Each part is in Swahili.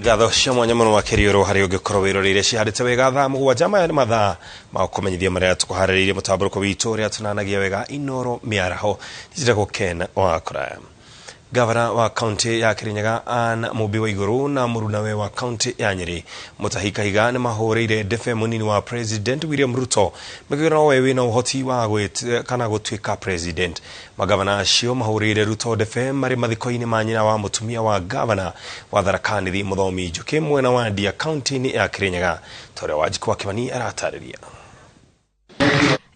Gatho cia mwanya muno wa Kerioro hari ungikorwo wirorire ciharite wega thaa mugwanja maya ni mathaa ma kumenyithia maria tukuhaririire mutamburuko witu ria tunanagia wega Inooro miaraho njira gukena wa kuraya. Gavana wa county ya Kirinyaga Anne Mubi wa Iguru na murunawe wa county ya Nyeri Mutahika Higa ni mahoreire ndefe munini wa President William Ruto magirana wewe na uhoti wa kana gutwika president. Magavana acio mahoreire Ruto ndefe mari mathiko-ini manyina wa mutumia wa gavana wa Tharaka-Nithi Muthomi Njuki mwena wa Ndia county ni ya Kirinyaga tore Wanjiku wa Kimani aratariria.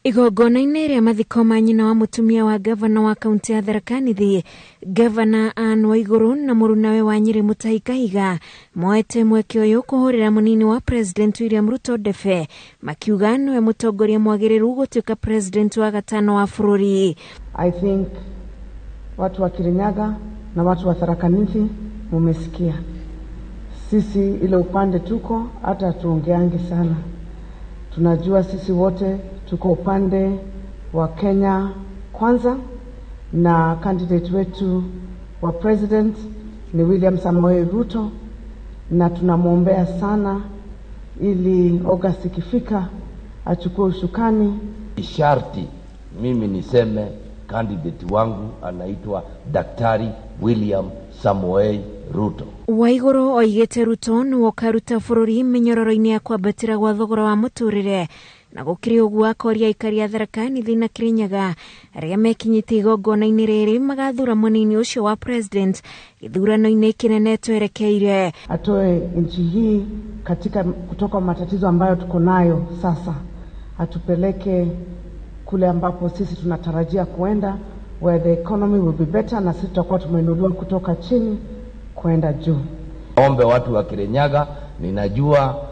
Igogona-inĩ rĩa mathiko ma nyina wa mutumia wa gavana wa kaunti ya Tharaka-Nithi, Gavana Anne wa Iguru na murunawe wa Nyeri Mutahika Higa moete mweke ũyũ kũhũrĩra munini wa President William Ruto ndefe makiuga niwe mũtongoria mwagĩrĩru gũtuĩka president wa gatano wa bũrũri. I think watu wa Kirinyaga na watu wa Tharaka-Nithi mumesikia. Sisi ile upande tuko hata tuongeangi sana. Tunajua sisi wote tuko upande wa Kenya kwanza na candidate wetu wa president ni William Samoei Ruto na tunamwombea sana ili August ikifika achukue usukani. Sharti mimi niseme candidate wangu anaitwa Daktari William Samoei Ruto. Waiguru oigete Ruto nĩwe ũkaruta bũrũri mĩnyororo-inĩ ya kwambatĩra gwa thogora wa mũtũrĩre na gũkĩrĩ ũguo akoria aikari a Tharaka-Nithi na Kirinyaga arĩa mekinyĩte igongona-inĩ rĩrĩ magathura mũnini ũcio wa president gĩthurano-inĩ kĩnene twerekeire. Atoe nchi hii kutoka matatizo ambayo tuko nayo sasa, atupeleke kule ambapo sisi tunatarajia kuenda, where the economy will be better na sisi tutakuwa tumeinuliwa kutoka chini kwenda juu. Ombe watu wa Kirinyaga, ninajua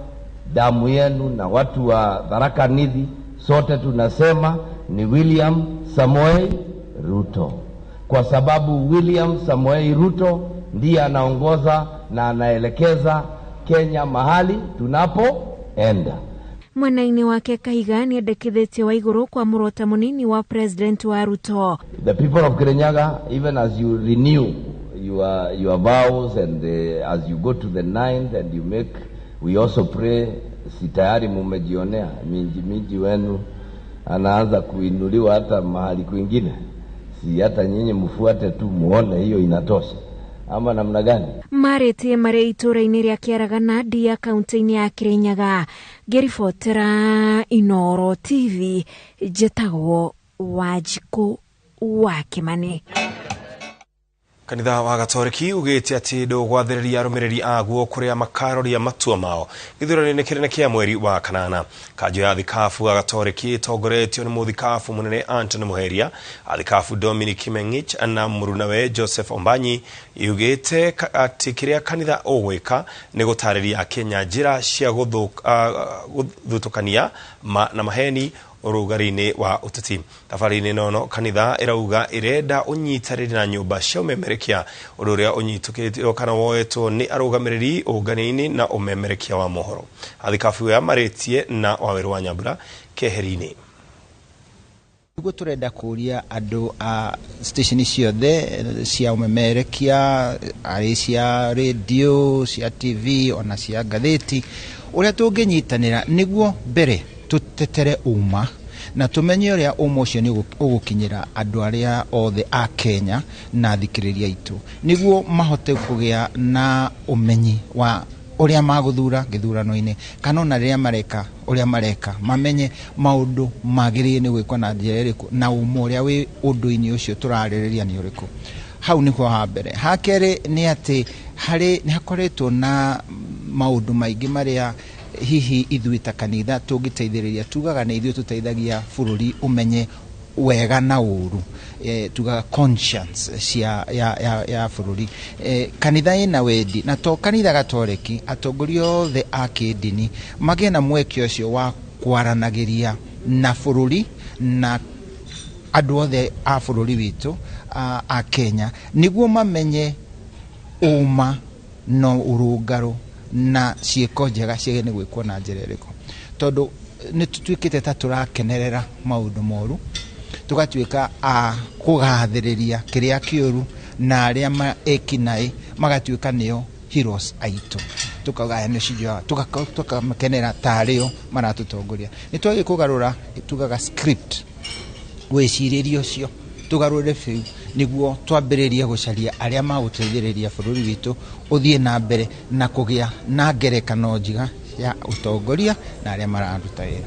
damu yenu na watu wa Tharaka-Nithi sote tunasema ni William Samoei Ruto, kwa sababu William Samoei Ruto ndiye anaongoza na anaelekeza Kenya mahali tunapoenda. Mwena-inĩ wake Kahiga ni endekithĩtie wa Iguru kwa mũrota munini wa president wa Ruto. The people of Kirinyaga, even as you renew your vows and as you go to the 9th and you make, we also pray, si tayari mumejionea miji wenu anaanza kuinuliwa hata mahali kwingine, si hata nyinyi mfuate tu muone hiyo inatosha ama namna gani? Marĩtie marĩ itũra-inĩ rĩa Kĩaraga na Ndia kaunti-inĩ ya Kirinyaga. Ngĩribotera Inooro TV, njĩtagwo Wanjiku wa Kimani. Kanitha wa Gatoreki ugĩte atĩ ndũgwathĩrĩria arũmĩrĩri aguo kũrĩa makaroria matua mao gĩthurano-inĩ kĩnene kĩa mweri wa kanana. Kanjũ ya thikabu wa Gatoreki ĩtongoretio nĩ mũthikabu mũnene Anthony Muheria, athikabu Dominic Meng'ich na mũrunawe Joseph Ombanyi yugĩte atĩ kĩrĩa kanitha ũgwĩka nĩ gũtarĩria Kenya njĩra cia gũthutũkania na maheni urugari-inĩ wa uteti. Thabarĩ-inĩ nono kanitha ĩrauga ĩrenda ũnyitarĩri na nyũmba cia ũmemerekia ũndũ ũrĩa ũnyitukĩtio kana woetwo nĩ arũgamĩrĩri ũngania-inĩ na ũmemerekia wa mohoro. Athikabu aya marĩtie na Waweru wa Nyambura keheri-inĩ. Nĩguo tũrenda kũria andũ a station ciothe cia ũmemerekia, arĩ cia radio, cia TV ona cia ngathĩti, ũrĩa tũngĩnyitanĩra nĩguo mbere tutetere uma na tumenye ũrĩa uma ũcio nĩ ũgũkinyĩra andũ arĩa othe a Kenya na thikĩrĩria itu, nĩguo mahote kũgĩa na ũmenyi wa ũrĩa magũthura gĩthurano-inĩ kana ona rĩrĩa mareka ũrĩa mareka mamenye maũndũ magĩrĩire nĩ gwĩkwo na njĩra ĩrĩkũ na uma ũrĩa wĩ ũndũ-inĩ ũcio tũrarĩrĩria nĩ ũrĩkũ. Hau nĩho ha mbere. Ha kerĩ nĩ atĩ nĩ hakoretwo na maũndũ maingĩ marĩa hihi ithuĩ ta kanitha tũngĩteithĩrĩria, tugaga nĩ ithuĩ tũteithagia bũrũri ũmenye wega na ũru, tugaga conscience ya bũrũri. Kanitha ĩna wendi na to kanitha Gatoreki, atongoria othe a kĩndini magĩe na mweke ũcio wa kwaranagĩria na bũrũri na andũ othe a bũrũri witũ a Kenya nĩguo mamenye uma no ũrũngarũ na ciĩko njega ciĩgene gwĩkwo na njĩra ĩrĩkũ, tondũ nĩ tũtuĩkĩte ta tũrakenerera maũndũ moru, tũgatuĩka a kũgathĩrĩria kĩrĩa kĩũru na arĩa ekinaĩ magatuĩka nĩo heroes aitu tukagaya cijwa tukamakenera tario maratutongoria nitwagi kugarura tugaga script weciririo cio tugarure fiu niguo twambiririe gucaria aria maguteithiriria bururi witu uthie na mbere na kugia na ngerekano njiga ya utongoria na aria mararuta wira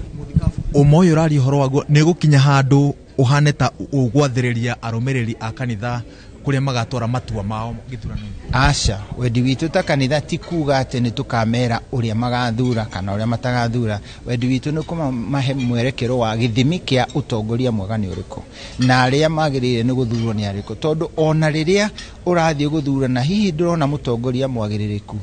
umoyo rari horo wago ni gukinya handu uhane ta ugwathiriria arumiriri a kanitha kuria magatwara matua mao githurano aca wendi witu ta kanitha ti kuga ati ni tukamera uria magathura kana uria matagathura wendi witu ni kuma mahe mwerekero wa githimi kia utongoria mwega ni uriku na aria magirire ni guthurwo ni ariku tondu ona riria urathie guthura na hihi ndurona mutongoria mwagiririku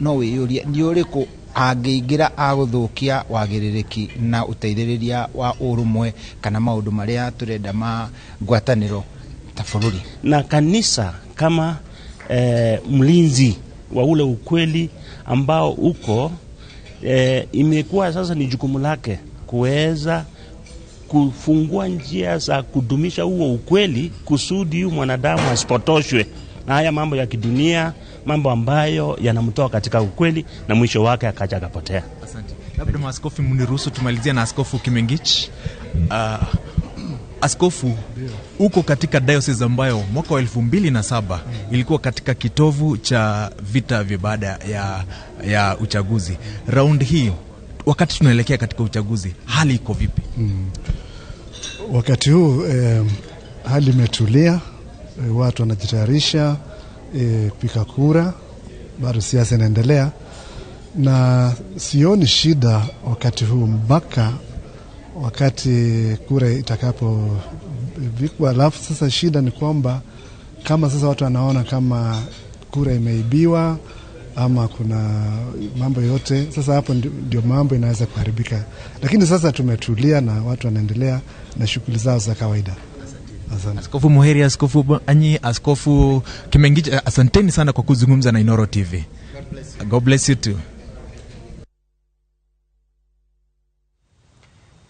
no wiyuria ni uriku angeingira aguthukia wagiririki na uteithiriria wa urumwe kana maundu maria turenda ma ngwataniro tafururi na kanisa kama mlinzi wa ule ukweli ambao uko imekuwa sasa ni jukumu lake kuweza kufungua njia za kudumisha huo ukweli kusudi mwanadamu asipotoshwe na haya mambo ya kidunia, mambo ambayo yanamtoa katika ukweli na mwisho wake akaja akapotea. Asante. Labda maaskofu mniruhusu tumalizia na Askofu Kimengich. Askofu, uko katika diocese ambayo mwaka wa 2007 ilikuwa katika kitovu cha vita vya baada ya uchaguzi. Round hii wakati tunaelekea katika uchaguzi, hali iko vipi? Wakati huu hali imetulia, watu wanajitayarisha piga kura, bado siasa inaendelea na sioni shida wakati huu mpaka wakati kura itakapo vikwa. Alafu sasa shida ni kwamba kama sasa watu wanaona kama kura imeibiwa ama kuna mambo yote, sasa hapo ndio mambo inaweza kuharibika. Lakini sasa tumetulia na watu wanaendelea na shughuli zao za kawaida. Asante. Askofu Muheri, Askofu Anyi, Askofu Kimengich, asanteni sana kwa kuzungumza na Inooro TV. God bless you too.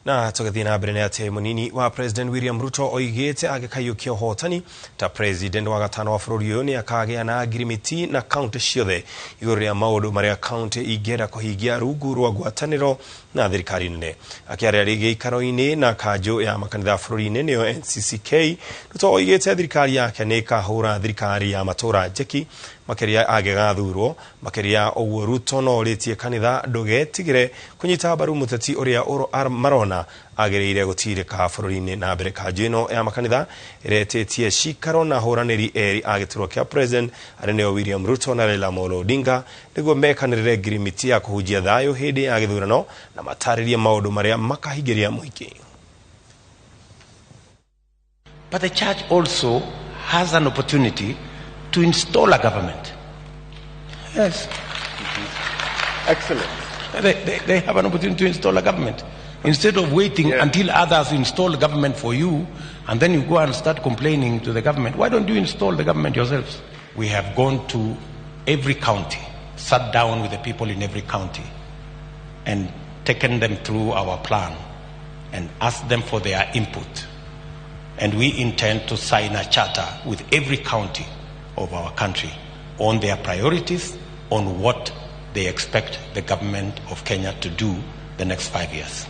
Na tugathie na mbere ati munini wa President William Ruto oigite agikayukia hotani ta president wa gatano wa bururi uyu ni akagea na agrimiti na county ciothe iguru ria maundu maria county igera kuhingia rungu rwa ngwataniro na thirikari nene. Akiaria rigi ikaro-ini na kanjo ya makanitha bururi-ini niyo NCCK, Ruto oigite thirikari yake ni kahura thirikari ya matura njeki makeria agegathurwo makeria ogwo Ruto no ritie kanitha ndugetigire kunyita baru muteti uria marona agereire gutirika bururi-ini na mbere kanjino ya makanitha iretetie cikaro na huraniri eri agiturwo kia president areneo William Ruto na Raila Amolo Odinga niguo mekanirire ngirimiti ya kuhujia thayo hindi ya githurano na mataririe maundu maria makahingiria muingi. But the church also has an opportunity to install a government. Yes. Excellent. They have an opportunity to install a government. Instead of waiting until others install a government for you, and then you go and start complaining to the government, why don't you install the government yourselves? We have gone to every county, sat down with the people in every county, and taken them through our plan, and asked them for their input. And we intend to sign a charter with every county of our country on their priorities, on what they expect the government of Kenya to do the next 5 years.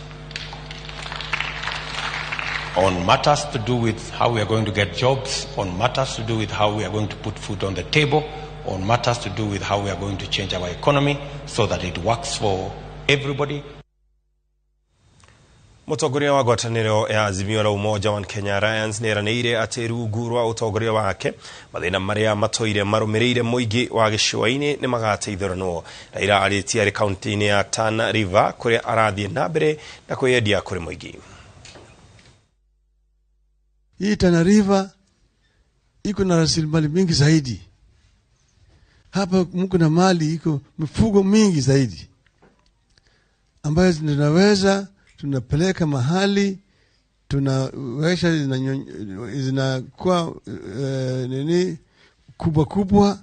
On matters to do with how we are going to get jobs, on matters to do with how we are going to put food on the table, on matters to do with how we are going to change our economy so that it works for everybody. Mutongoria wa ngwataniro ya Azimio la Umoja wa Kenya Alliance neranĩire atĩ rungu rwa utongoria wake mathĩna maria matoire marumirĩire muingi wa gĩcũa-inĩ nĩ magateithũranwo. Raila arĩtie arĩ kaunti-inĩ ya Tana River kũrĩa arathiĩ na mbere na kwĩyendia kũrĩ muingi. Hii Tana River iko na rasilimali mingi zaidi. Hapa mko na mali iko mifugo mingi zaidi ambayo tunaweza tunapeleka mahali tunawesha zinakuwa nini kubwa kubwa,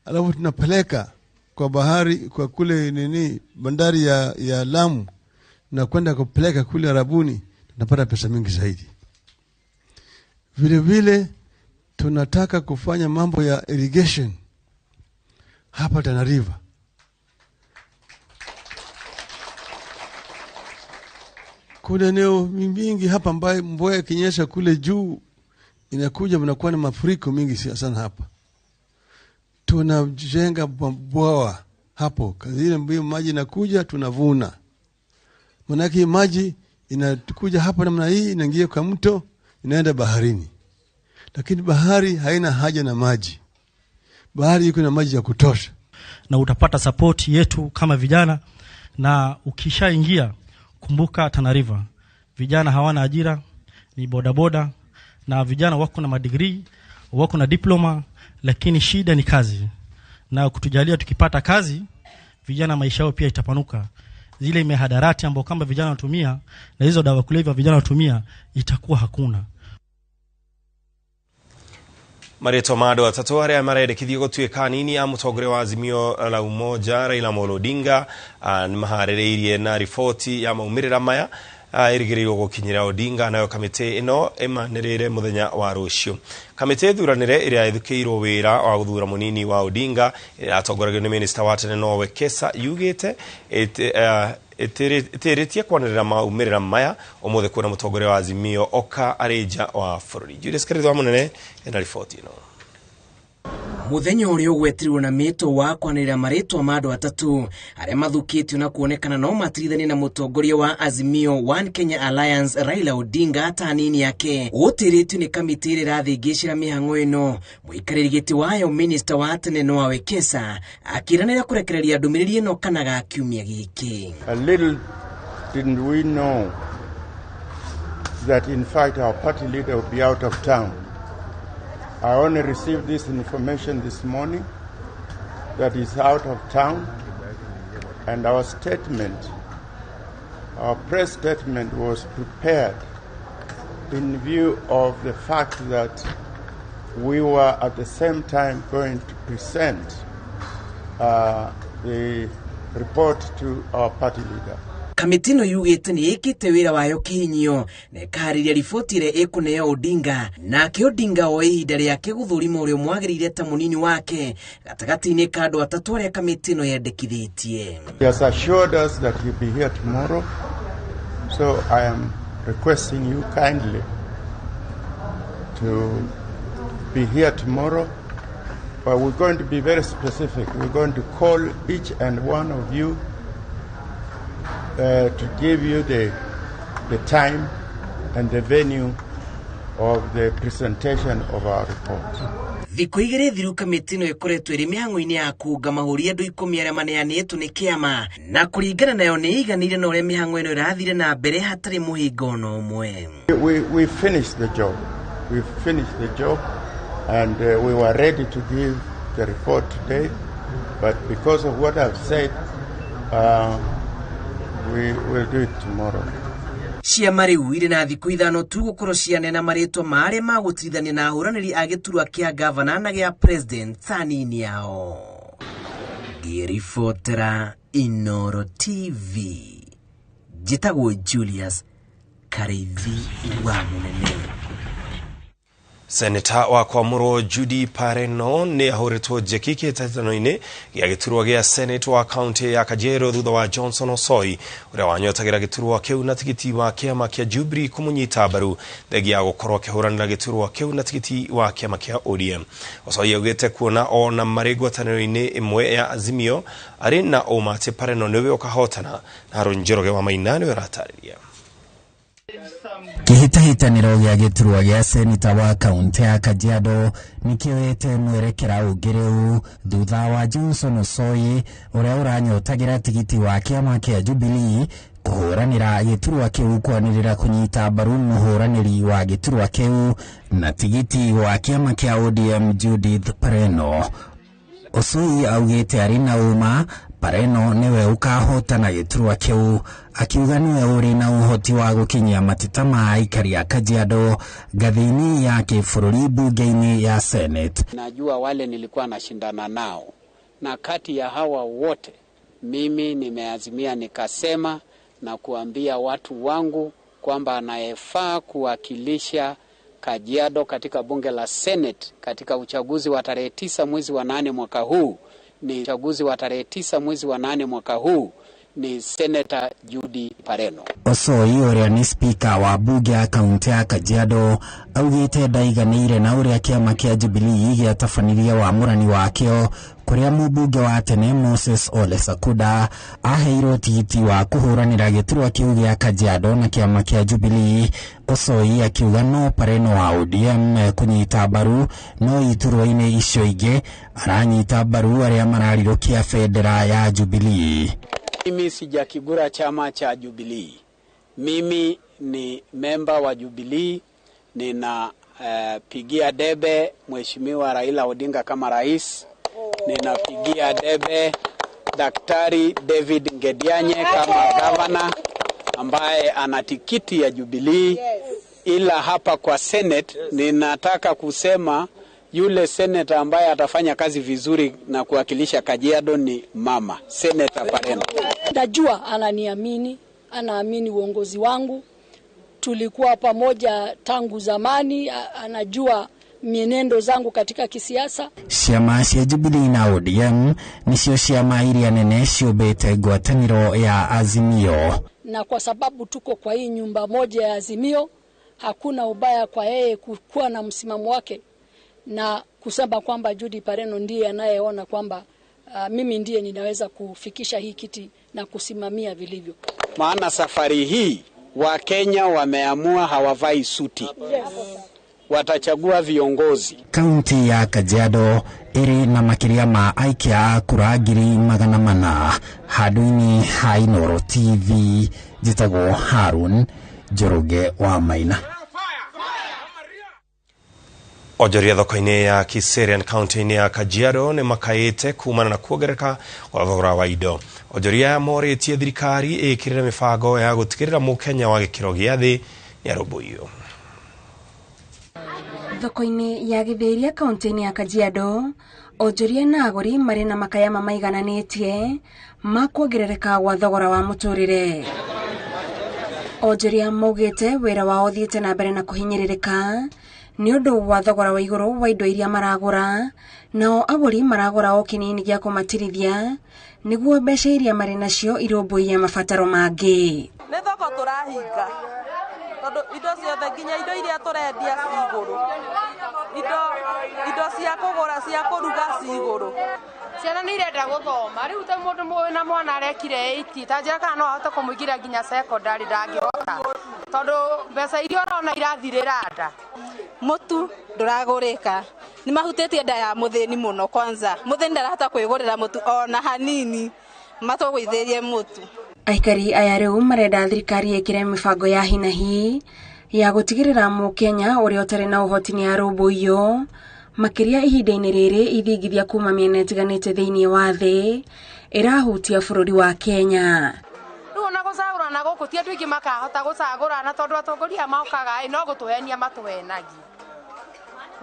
alafu tunapeleka kwa bahari kwa kule nini bandari ya Lamu na kwenda kupeleka kule Arabuni, tunapata pesa mingi zaidi. Vile vile tunataka kufanya mambo ya irrigation hapa Tana River. Kuna eneo mingi hapa ambayo mvua ikinyesha kule juu inakuja mnakuwa na mafuriko mingi sana hapa. Tunajenga bwawa hapo. Kazile mbio maji inakuja tunavuna. Manake maji inakuja hapa namna hii inaingia kwa mto inaenda baharini. Lakini bahari haina haja na maji. Bahari iko na maji ya kutosha. Na utapata support yetu kama vijana, na ukishaingia kumbuka Tana River vijana hawana ajira, ni bodaboda, na vijana wako na madigrii, wako na diploma, lakini shida ni kazi. Na kutujalia tukipata kazi, vijana maisha yao pia itapanuka. Zile mihadarati ambazo kama vijana wanatumia na hizo dawa kulevya vijana wanatumia itakuwa hakuna. Marito mado atatu aria marendekithio gutuika nini a mutongoria wa Azimio la Umoja Raila Amolo Odinga maharĩrĩirie na riboti ya maumirira maya irigirirwo gukinyira Odinga nayo kamite ino emanirire muthenya wa rucio. Kamite thuranire iria ithukiirwo wira wa guthura munini wa Odinga atongoragio ni minister wa tene no Wekesa yugite ĩtĩrĩtie kwanĩrĩra maumirira maya ũmũthĩ kwĩna mũtongoria wa Azimio oka areja wa bũrũri. Julius Keritho munene ena riboti ino. Muthenya ũrĩa ũgwetirwo na mĩto wa kwanĩrĩra marĩtwa ma andũ atatu arĩa mathukĩtio na kuonekana no matirithanie na mũtongoria wa Azimio One Kenya Alliance Raila Odinga tanini yake ũtĩrĩtio nĩ kamĩtĩ ĩrĩa ĩrathĩngĩcĩra mĩhang'o ĩno. Mũikarĩri gĩtĩ wayo minister wa tene no Wekesa akĩranĩra kũrekereria ndũmĩrĩri ĩno kanaga kiumia gĩkĩ. A little didn't we know that in fact our party leader will be out of town. I only received this information this morning that he's out of town, and our press statement was prepared in view of the fact that we were at the same time going to present the report to our party leader. Kamĩtĩ ĩno yugĩte nĩ ĩkĩte wĩra wayo kĩhinyio na ĩkaharĩria riboti ĩrĩa ĩkũneo Odinga, nake Odinga o ihinda rĩake gũthũrima ũrĩa mwagĩrĩire ta mũnini wake gatagatĩ-inĩ ka andũ atatũ arĩa kamĩtĩ ĩno yendekithĩtie. He has assured us that he'll be here tomorrow, so I am requesting you kindly to be here tomorrow. But we're going to be very specific. We're going to call each and one of you to give you the time and the venue of the presentation of our report. Thikũ igĩrĩ thiru kamĩtĩ ĩno ĩkoretwo ĩrĩ mĩhang'o-inĩ ya kũnga mahũri andũ 10 arĩa maneanĩtwo nĩ kĩama, na kũringana nayo nĩ iganĩire na ũrĩa mĩhang'o ĩno ĩrathire na mbere hatarĩ mũhingo ona ũmwe. We finished the job. We finished the job, and we were ready to give the report today, but because of what I've said, we will do it tomorrow. Ciama rĩu irĩ na thikũ ithano tu gũkorwo cianena marĩtwa marĩa magũtirithania na ahũranĩri a gĩturwa kĩa gavana na gĩa president tanini yao. Ngĩribotera Inooro TV, njĩtagwo Julius Kareithi wa Munene. Senator wa Kwamuro Judy Pareno ni ahũrĩtwo njeki kĩhĩtahĩtano-inĩ gĩa gĩturwa gĩa Senate wa kaunti ya Kajiado thutha wa Johnson Osoi ũrĩa wanyotagĩra gĩturwa kĩu na tigiti wa kĩama kĩa Jubilee kũmũnyita mbaru thegi ya gũkorwo akĩhũranĩra gĩturwa kĩu na tigiti wa kĩama kĩa ODM. Osoi augĩte kuona ona marĩ ngwatanĩro-inĩ ĩmwe ya Azimio arĩ na ũma atĩ Pareno nĩwe ũkahotana, na Njoroge wa Maina nĩwe ũratarĩria. Kĩhĩtahĩtanĩro gĩa gĩturwa gĩa seneta wa kaunti ya Kajiado nĩkĩoete mwerekera ũngĩ rĩu thutha wa Johnson Osoi ũrĩa ũranyotagĩra tigiti wa kĩama kĩa Jubilee kũhũranĩra gĩturwa kĩu kwanĩrĩra kũnyita mbaru mũhũranĩri wa gĩturwa kĩu na tigiti wa kĩama kĩa ODM Judith Pareno. Osoi augĩte arĩ na ũma Pareno niwe ukahotana gĩturwa kĩu, akiuga niwe ũrĩ na ũhoti wa gũkinyia mateta ma aikari a Kajiado ngathĩ-inĩ ya kĩbũrũri bunge-inĩ ya Senate. Najua wale nilikuwa nashindana nao, na kati ya hawa wote mimi nimeazimia nikasema na kuambia watu wangu kwamba anayefaa kuwakilisha Kajiado katika bunge la Senate katika uchaguzi wa tarehe 9 mwezi wa 8 mwaka huu ni uchaguzi wa tarehe 9 mwezi wa 8 mwaka huu ni Senator Judy Pareno. Osoi uria ni speaker wa bunge ya kaunti ya Kajiado augite ndaiganire na uria kiama kia Jubilee giatabanirie wamũrani wakio kuria mũmbunge wa tene Moses Ole Sakuda aheirwo tigiti wa kuhuranira giturwa kiu gia Kajiado na kiama kia Jubilee. Osoi akiuga no Pareno wa ODM kunyita mbaru no iturwa-ini icio ingi aranyita mbaru aria mararirukia federa ya Jubilee. Mimi sijakigura chama cha Jubilee. Mimi ni memba wa Jubilee. Nina pigia debe Mheshimiwa Raila Odinga kama rais. Ninapigia debe Daktari David Ngedianye kama governor ambaye ana tikiti ya Jubilee. Ila hapa kwa Senate ninataka kusema yule senator ambaye atafanya kazi vizuri na kuwakilisha Kajiado ni mama Senator Pareno. Najua ananiamini, anaamini uongozi wangu. Tulikuwa pamoja tangu zamani, anajua mienendo zangu katika kisiasa. Ciama cia Jubilee na ODM nicio ciama iria nene ciũmbĩte ngwatanĩro ya Azimio. Na kwa sababu tuko kwa hii nyumba moja ya Azimio, hakuna ubaya kwa yeye kuwa na msimamo wake na kusema kwamba Judy Pareno ndiye anayeona kwamba mimi ndiye ninaweza kufikisha hii kiti na kusimamia vilivyo. Maana safari hii Wakenya wameamua hawavai suti. Watachagua viongozi. Kaunti ya Kajiado iri na makiria ma aikia kura ngiri 400 handũ-inĩ ha Inooro TV. Njĩtagwo Harun Njoroge wa Maina. Onjoria thoko-inĩ ya Kiserian kaunti-inĩ ya Kajiado nĩ makaĩte kumana na kuongereka kwa thogora wa indo. Onjoria morĩtie thirikari ĩkĩrĩre mĩbango ya gũtigĩrĩra mũkenya wa gĩkĩro gĩa thĩ nĩ arũmbũiyo. Thoko-inĩ ya Gĩthĩria kaunti-inĩ ya Kajiado, onjoria na agũri marĩ na makaya maigananĩtie ma kuongerereka kwa thogora wa mũtũrĩre. Onjoria maugĩte wĩra wao ũthiĩte na mbere na kũhinyĩrĩrĩka nĩ ũndũ wa thogora wa igũrũ wa indo iria maragũra, nao agũri maragũra o kĩnini gĩa kũmatirithia nĩguo mbeca iria marĩ nacio irũmbũiye mabataro mangĩ. Nĩ thoko tũrahinga tondũ indo ciothe nginya indo iria tũrendia ci igũrũ, indo cia kũgũra cia kũruga ci igũrũ. Ciana nĩ irenda gũthoma, rĩu ta mũndũ mwĩna mwana arekire 80 ta njĩra kana no ahote kũmũingĩria nginya secondary ndangĩhota tondũ mbeca iria ũrona irathirĩra nda. Mũtu ndũragũrĩka, nĩ mahutĩtie nda ya mũthĩni mũno. Kwanza mũthĩni ndarahota kwĩgũrĩra mũtu ona hanini, matũgũithĩrie mũtu. Aikari aya rĩu marenda thirikari ĩkĩre mĩbango ya hinahi ya gũtigĩrĩra mũkenya ũrĩa ũtarĩ na ũhoti nĩ arũmbũiyo makĩria ihinda-inĩ rĩrĩ ithingithia kuma mĩena ĩtiganĩte thĩinĩ wa thĩ ĩrahutia bũrũri wa Kenya. Rĩu ona gũcagũra na gũkũ ti andũ aingĩ makahota gũcagũra na tondũ atongoria mokaga no gũtũhenia matũhenagia.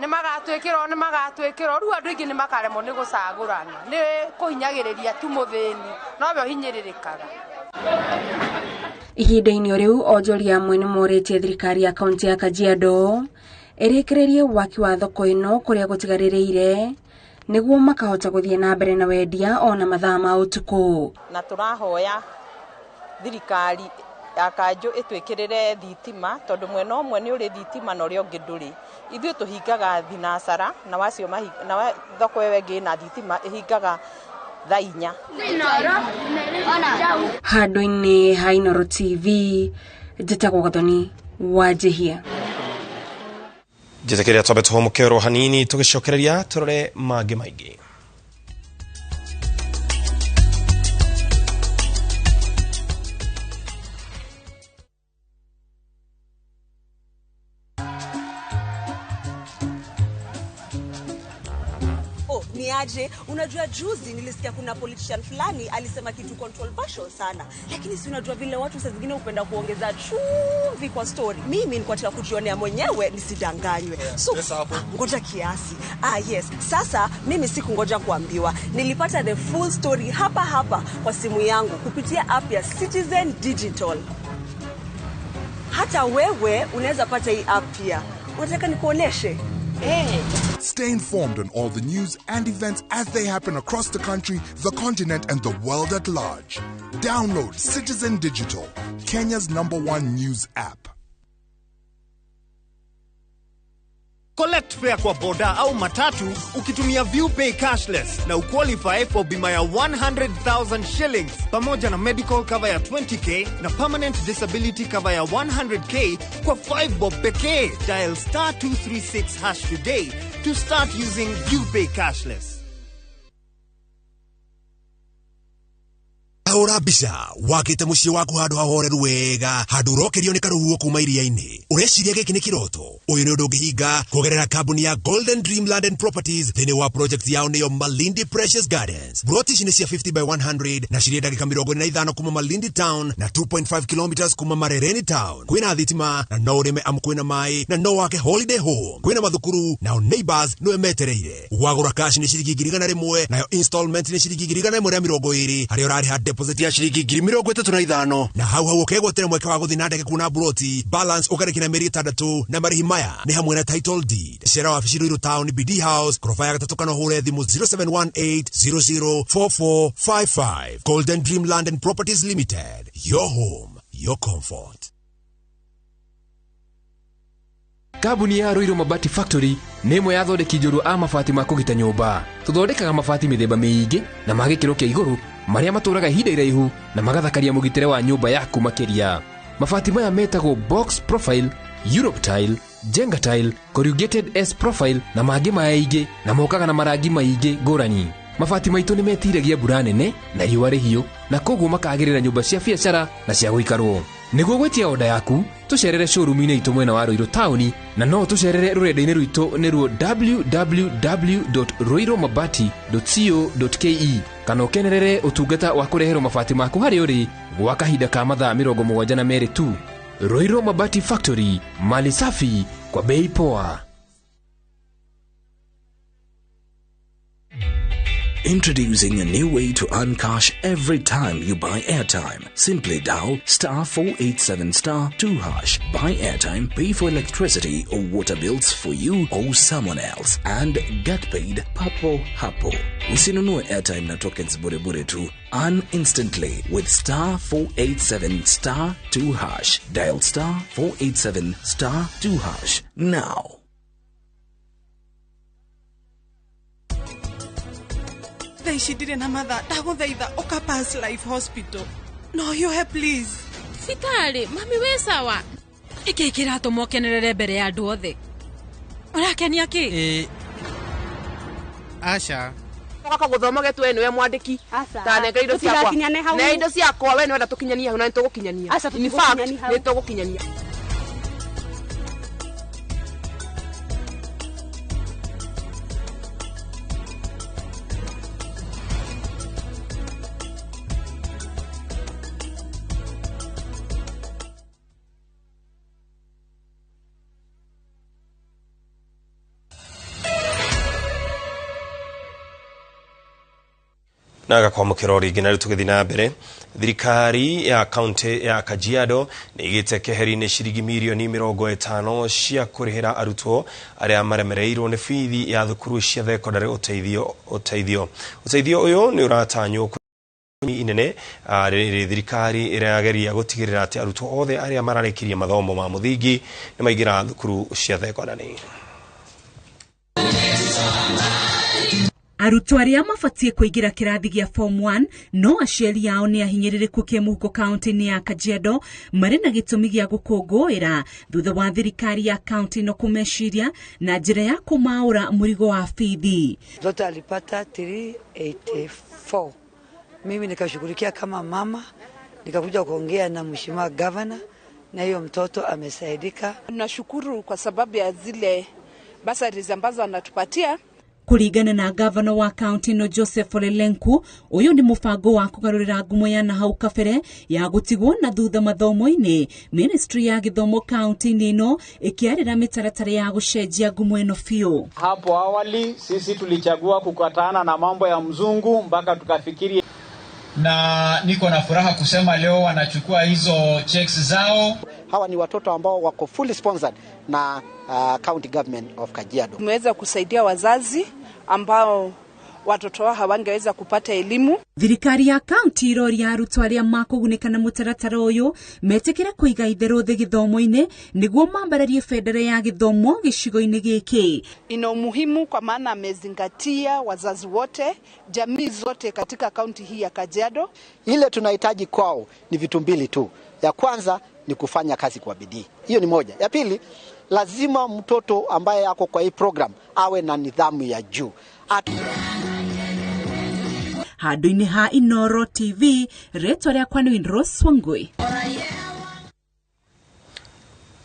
Nĩ magatwĩkĩrwo rĩu andũ aingĩ nĩ makaremwo nĩ gũcagũrana. Nĩ kũhinyagĩrĩria tu mũthĩni no we hinyĩrĩrĩkaga. Ihinda-inĩ rĩu onjoria amwe nĩ morĩtie thirikari ya kaunti ya Kajiado ĩrĩkĩrĩrie waki wa thoko ĩno kũrĩa gũtigarĩrĩire nĩguo makahota gũthiĩ na mbere na wendia ona mathaa ma ũtukũ. Na tũrahoya thirikari ya Kanjũ ĩtwĩkĩrĩre thitima tondũ mwena ũmwe nĩ ũrĩ thitima na ũrĩa ũngĩ ndũrĩ. Ithuĩ tũhingaga thinacara na wacio na thoko ĩyo ĩngĩ na thitima ĩhingaga thaa 4. Handũ-inĩ ha Inooro TV, njĩtagwo Gathoni wa Njihia. Njĩtĩkĩria twambe tũhũmũke hanini tũgĩcokereria tũrore mangĩ maingĩ. Niaje, unajua juzi nilisikia kuna politician fulani alisema kitu controversial sana, lakini si unajua vile watu saa zingine upenda kuongeza chumvi kwa story. Mimi nilikuwa nataka kujionea mwenyewe nisidanganywe. So ngoja kiasi. Yes, sasa mimi sikungoja kuambiwa. Nilipata the full story hapa kwa simu yangu kupitia app ya Citizen Digital. Hata wewe unaweza pata hii app pia. Unataka nikuoneshe? Stay informed on all the news and events as they happen across the country, the continent, and the world at large. Download Citizen Digital, Kenya's #1 news app. Collect fare kwa boda au matatu ukitumia ViewPay cashless na uqualify for bima ya 100,000 shillings pamoja na medical cover ya 20k na permanent disability cover ya 100k kwa 5 bob pekee. Dial *236# today to start using ViewPay cashless. Ahora bisha wakite muciĩ waku handu hahoreru wega handu urokerio ni karuhuo kuma iria-ini ureciria giki ni kiroto uyu ni undu ungihinga kugerera kambuni ya Golden Dream Land and Properties thini wa project yao niyo Malindi Precious Gardens. Broti ici ni cia 50/100 na cirie ndagika 45 kuma Malindi Town na 2.5 kilometers kuma Marereni Town. Kwina thitima na no urime kwina mai na no wake holiday home. Kwina mathukuru na neighbors no emetereire. Wagura cash ni ciringi 1,000 nayo installment ni ciringi 120 haria urariha deposit ya shilingi 35,000 na hau ukegwetera mweke wa guthi na ndege kuna broti balance ukarekina meri 3 na marihi maya ni hamwe na title deed. Shera wa Fishiru Iru Town BD House Krofa ya gatatu kana hure thimu 0718004455. Golden Dream Land and Properties Limited, your home, your comfort. Kambuni ya Ruiru Mabati Factory nĩ ĩmwe ya thondeki njũru a mabati ma kũgita nyũmba. Tũthondekaga mabati mĩthemba mĩingĩ na ma gĩkĩro kĩa igũrũ marĩa matũraga ihinda iraihu na magathakaria mũgitĩre wa nyũmba yaku makĩria. Mabati maya metagwo box profile, Europe tile, Jenga tile, corrugated S profile na mangĩ maingĩ na mokaga na marangi maingĩ ngũrani. Mabati maitũ nĩ metiragia mbura nene na riũa rĩhiũ na koguo makagĩrĩra nyũmba cia biacara na cia gũikarwo. Nĩguo gwetia oda yaku tucerere showroom-inĩ itũ mwena wa Ruiru Town na no tucerere rũrenda-inĩ rwitũ nĩruo www.ruiromabati.co.ke kana ũkenerere ũtungata wa kũreherwo mabati maku harĩa ũrĩ gwa kahinda ka mathaa 72 tu. Ruiru Mabati Factory, mali safi kwa bei poa. Introducing a new way to earn cash every time you buy airtime. Simply dial *487*2#. Buy airtime, pay for electricity or water bills for you or someone else, and get paid papo hapo. Usinunue airtime na tokens bure bure tu. Earn instantly with *487*2#. Dial *487*2# now. Shidire na matha ndaguthaitha uka Pass Life Hospital. No yohe please. Sitali, mami we sawa. Iki kirato mokenerere mbere ya andu othe. Urakenia ki? Asha. Toka guthoma getu we niwe mwandiki. Ta nenge indo ciakwa. Na indo ciakwa we niwe ndatukinyania hau na nitugukinyania. In fact, nitugukinyania. Naga kwa mukirori ginari tugithina mbere thirikari ya county ya Kajiado nigite keheri-inĩ ciringi mirioni 50 cia kurihira arutwo aria maremereirwo ni fithi ya thukuru cia thekondarĩ uteithio uyu ni uratanywo inene thirikari irageria gutigirira ati arutwo othe aria mararekirie mathomo ma muthingi ni maigira thukuru cia thekondarĩ. Arutwo aria mabatie kuingira kirathi gia form 1 no aciari yao ni ahinyĩrĩrĩku kĩmũhuko kaunti-inĩ ya Kajiado marĩ na gĩtũmi gĩa gũkũngũĩra thutha wa thirikari ya kaunti no kumeciria na njĩra ya kumaũra mũrigo wa fithi. Mtoto alipata 384. Mimi nikashughulikia kama mama, nikakuja kuongea na mheshimiwa governor na hiyo mtoto amesaidika. Nashukuru kwa sababu ya zile bursaries ambazo anatupatia. Kuringana na governor wa county no Joseph Olelenku, uyu ni mubango wa kugarurira ngumo ya nahau kabere ya gutigwo na thutha mathomo-ini. Ministry ya githomo county ino ikiarira mitaratara ya gucenjia ngumo ino fiu. Hapo awali sisi tulichagua kukatana na mambo ya mzungu mpaka tukafikiri na niko na furaha kusema leo wanachukua hizo checks zao. Hawa ni watoto ambao wako fully sponsored na county government of Kajiado. Tumeweza kusaidia wazazi ambao watoto wao hawangeweza kupata elimu. Thirikari ya kaunti iroria arutwo aria makugunĩka na mũtaratara ũyũ metekera kũiga itherũ thĩ gĩthomo-inĩ nĩguo mambararie bendera ya gĩthomo gĩcigo-inĩ gĩkĩ. Ina umuhimu kwa maana amezingatia wazazi wote, jamii zote katika kaunti hii ya Kajiado. Ile tunahitaji kwao ni vitu mbili tu. Ya kwanza ni kufanya kazi kwa bidii. Hiyo ni moja. Ya pili, lazima mtoto ambaye ako kwa hii program awe na nidhamu ya juu. Handũ-inĩ ha Inooro TV, rĩtwa rĩakwa nĩ Rose Wangui.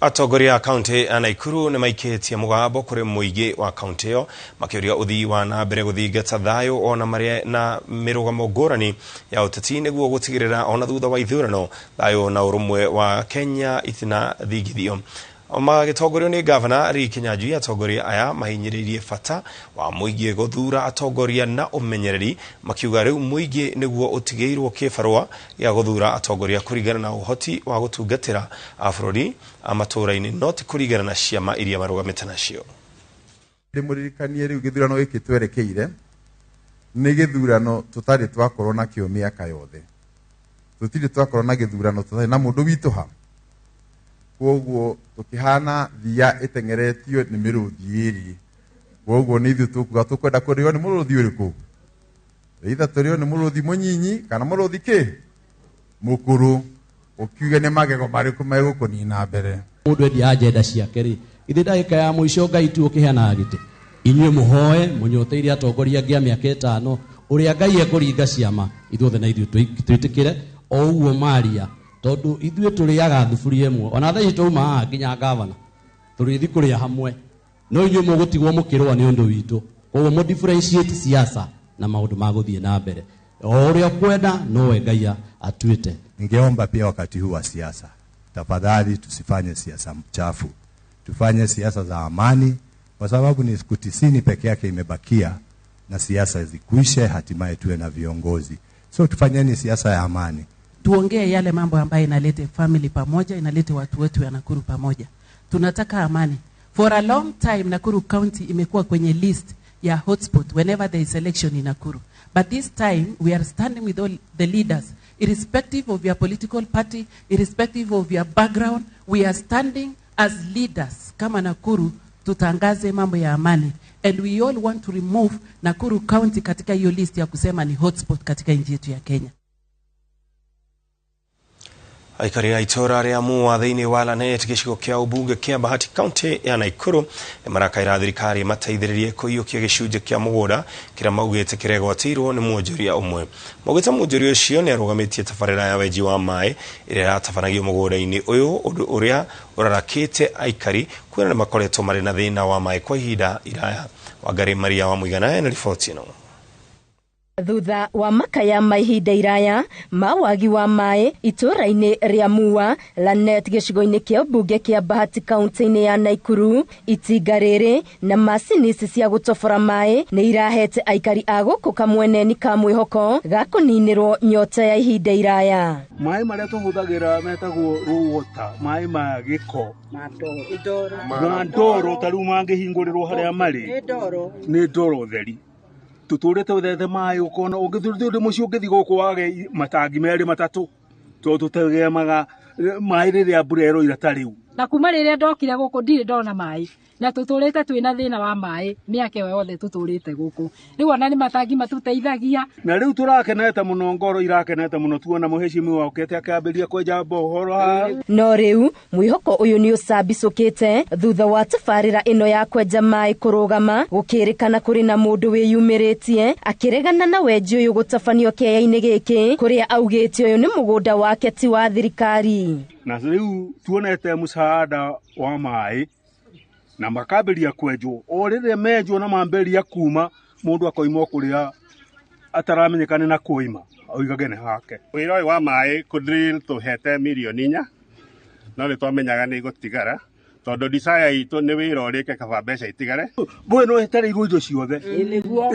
Atongoria a kaunti ya Naikuru nĩ maikĩtie mũgambo kũrĩ mũingĩ wa kaunti ĩyo makĩũria ũthii wa na mbere gũthingata thayũ ona marĩa na mĩrũgamo ngũrani ya ũteti nĩguo gũtigĩrĩra ona thutha wa ithurano thayũ na ũrũmwe wa Kenya itinathingithio. Magĩtongorio nĩ gavana Ricky Kinyanjui, atongoria aya mahinyĩrĩirie bata wa mũingĩ gũthura atongoria na ũmenyereri, makiuga rĩu mũingĩ nĩguo ũtigĩirwo kĩbarũa gĩa gũthura atongoria kũringana na ũhoti wa gũtungatĩra bũrũri matũũra-inĩ no ti kũringana na ciama iria marũgamĩte nacio. Ndĩmũririkanie rĩu gĩthurano gĩkĩ twerekeire nĩ gĩthurano tũtarĩ twakorwo nakĩo mĩaka yothe. Tũtirĩ twakorwo na gĩthurano tũtarĩ na mũndũ witũha. Koguo tukihana thia itengeretio ni miruthi iri. Koguo ni ithu tukuga tukwenda kurio ni muruthi uriku. Either turio ni muruthi munyinyi kana muruthi ki mukuru ukiuge ni magego mariku megukunina mbere. Mundu endi agenda ciake ri ithe ndagika ya muico Ngai tu ukihana gite inyue muhoe munyoteire atongoria angi a miaka 5 uria Ngai ekuringa ciama ithuothe na ithu twitikire o uguo maria tondu ithuĩ tũrĩaga thuburia ĩmwe ona thaa ici twauma nginya gavana tũrĩthi kũrĩa hamwe no inyuĩ mũgũtigwo mũkĩrũa nĩ ũndũ witũ koguo mu differentiate siasa na maũndũ ma gũthiĩ na mbere o ũrĩa kwenda nowe Ngai atuĩte. Ningeomba pia wakati huu wa siasa, tafadhali tusifanye siasa mchafu, tufanye siasa za amani, kwa sababu ni siku 90 peke yake imebakia na siasa zikuishe, hatimaye tuwe na viongozi. So tufanyeni siasa ya amani. Tuongee yale mambo ambayo inalete family pamoja, inalete watu wetu ya Nakuru pamoja. Tunataka amani. For a long time Nakuru County imekuwa kwenye list ya hotspot whenever there is election in Nakuru. But this time we are standing with all the leaders, irrespective of your political party, irrespective of your background, we are standing as leaders kama Nakuru tutangaze mambo ya amani. And we all want to remove Nakuru County katika hiyo list ya kusema ni hotspot katika nchi yetu ya Kenya. Aikari a itora ria mua thĩinĩ wa Lanet gĩcigo kĩa ũmbunge kĩa Bahati kaunti ya Naikuru nĩ marakaĩra thirikari mateithĩrĩrie kũiyũkia gĩcunjĩ kĩa mũgũnda kĩrĩa maugĩte kĩregwatĩirwo nĩ mwonjoria ũmwe. Maugĩte mwonjoria ũcio nĩ arũgamĩtie tabarĩra ya wenji wa maĩ ĩrĩa yatabanagio mũgũnda-inĩ ũyũ, ũndũ ũrĩa ũrarakĩte aikari kwĩna nĩ makoretwo marĩ na thĩna wa maĩ kwa ihinda iraya. Wangari Maria wa Mũigana na riboti ĩno. Thutha wa makaya mahinda iraya ma wagi wa maĩ itũra-inĩ rĩa Mua, Lanet gĩcigo-inĩ kĩa ũmbunge kĩa Bahati kaunti-inĩ ya Naikuru, itinga rĩrĩ na macini cia gũtobora maĩ nĩ irahete aikari a gũkũ kamweneni ka mwĩhoko ga kũninĩrwo nyota ya ihinda iraya. Maĩ marĩa tũhũthagĩra metagwo rũwota, maĩ ma gĩko na ndoro, ta rĩu mangĩhingũrĩrwo harĩa marĩ nĩ ndoro theri. Tuturete wethe maĩ ukona ungithurithuri mucio ngithi guku wage matangi meri matatu to tutegemaga maĩ rĩrĩa mbura ĩroira ta rĩu. Na kuma rĩrĩa ndokire guku ndirĩ ndona maĩ na tuturete twina thĩna wa maĩ mĩaka yothe tuturete guku. Rĩu ona nĩ matangi matuteithagia na rĩu turakenete mũno, ngoro irakenete mũno tuona mũheshimiwa ukete akambĩria kwenja bohoro ha. No rĩu mwĩhoko ũyũ nĩ ũcambicũkĩte thutha wa tabarĩra ĩno ya kwenja maĩ kũrũgama, gũkĩrĩkana kũrĩ na mũndũ wĩyumĩrĩtie akĩregana na wenji ũyũ gũtabanio kĩaya-inĩ gĩkĩ, kũrĩa augĩte ũyũ nĩ mũgũnda wake ti wa thirikari. Na rĩu tuonete mũsaada wa maĩ na makambĩria kwenjwo, o rĩrĩa menjwo na mambĩria kuma mũndũ akoima kũrĩa ataramenyekane na kuima oigage nĩ hake. Wĩra ũyũ wa maĩ kũdrill tũhete milioni 4 no nĩ twamenyaga nĩ gũtigara Todo desire ito ne wira oreke kaba mbeca itigare. Bueno etarirwo indo ciothe.